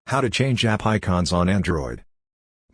How to change app icons on Android.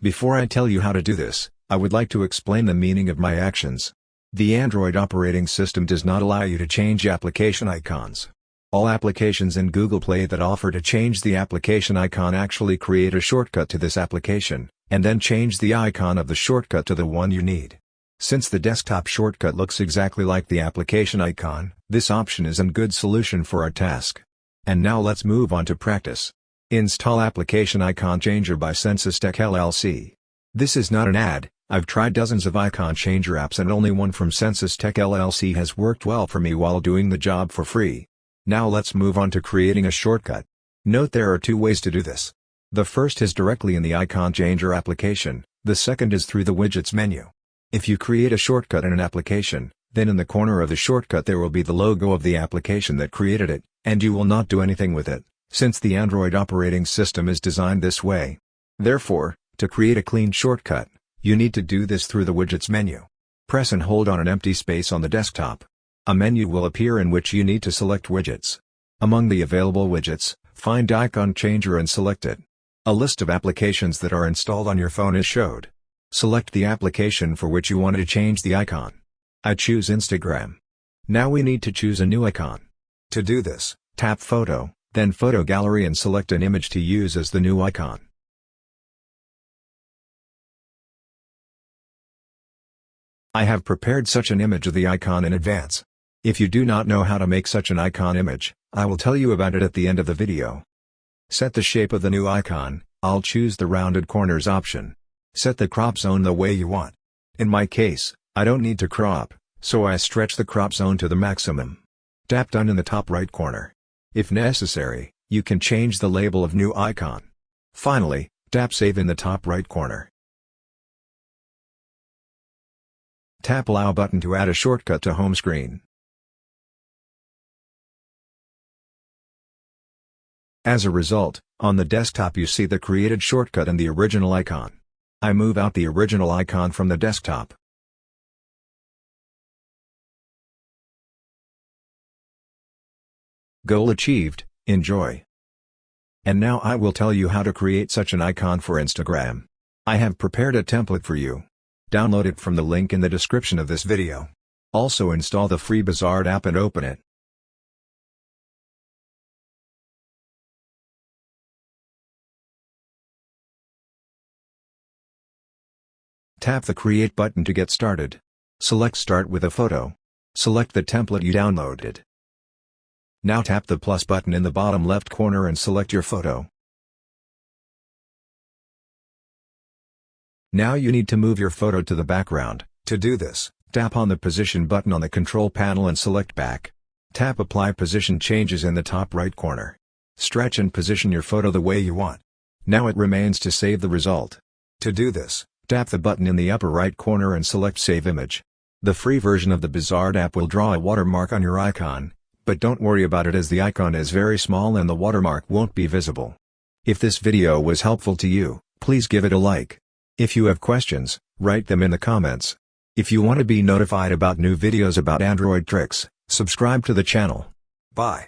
Before I tell you how to do this, I would like to explain the meaning of my actions. The Android operating system does not allow you to change application icons. All applications in Google Play that offer to change the application icon actually create a shortcut to this application, and then change the icon of the shortcut to the one you need. Since the desktop shortcut looks exactly like the application icon, this option is a good solution for our task. And now let's move on to practice. Install Application Icon Changer by SensusTech LLC. This is not an ad. I've tried dozens of icon changer apps and only one from SensusTech LLC has worked well for me while doing the job for free. Now let's move on to creating a shortcut. Note there are two ways to do this. The first is directly in the Icon Changer application, the second is through the Widgets menu. If you create a shortcut in an application, then in the corner of the shortcut there will be the logo of the application that created it, and you will not do anything with it, since the Android operating system is designed this way. Therefore, to create a clean shortcut, you need to do this through the Widgets menu. Press and hold on an empty space on the desktop. A menu will appear in which you need to select widgets. Among the available widgets, find Icon Changer and select it. A list of applications that are installed on your phone is showed. Select the application for which you want to change the icon. I choose Instagram. Now we need to choose a new icon. To do this, tap Photo, then Photo Gallery and select an image to use as the new icon. I have prepared such an image of the icon in advance. If you do not know how to make such an icon image, I will tell you about it at the end of the video. Set the shape of the new icon. I'll choose the rounded corners option. Set the crop zone the way you want. In my case, I don't need to crop, so I stretch the crop zone to the maximum. Tap Done in the top right corner. If necessary, you can change the label of new icon. Finally, tap Save in the top right corner. Tap Allow button to add a shortcut to home screen. As a result, on the desktop you see the created shortcut and the original icon. I move out the original icon from the desktop. Goal achieved, enjoy. And now I will tell you how to create such an icon for Instagram. I have prepared a template for you. Download it from the link in the description of this video. Also install the free Bizard app and open it. Tap the Create button to get started. Select Start with a photo. Select the template you downloaded. Now tap the plus button in the bottom left corner and select your photo. Now you need to move your photo to the background. To do this, tap on the Position button on the control panel and select Back. Tap Apply Position Changes in the top right corner. Stretch and position your photo the way you want. Now it remains to save the result. To do this, tap the button in the upper right corner and select Save Image. The free version of the Bizard app will draw a watermark on your icon, but don't worry about it as the icon is very small and the watermark won't be visible. If this video was helpful to you, please give it a like. If you have questions, write them in the comments. If you want to be notified about new videos about Android tricks, subscribe to the channel. Bye.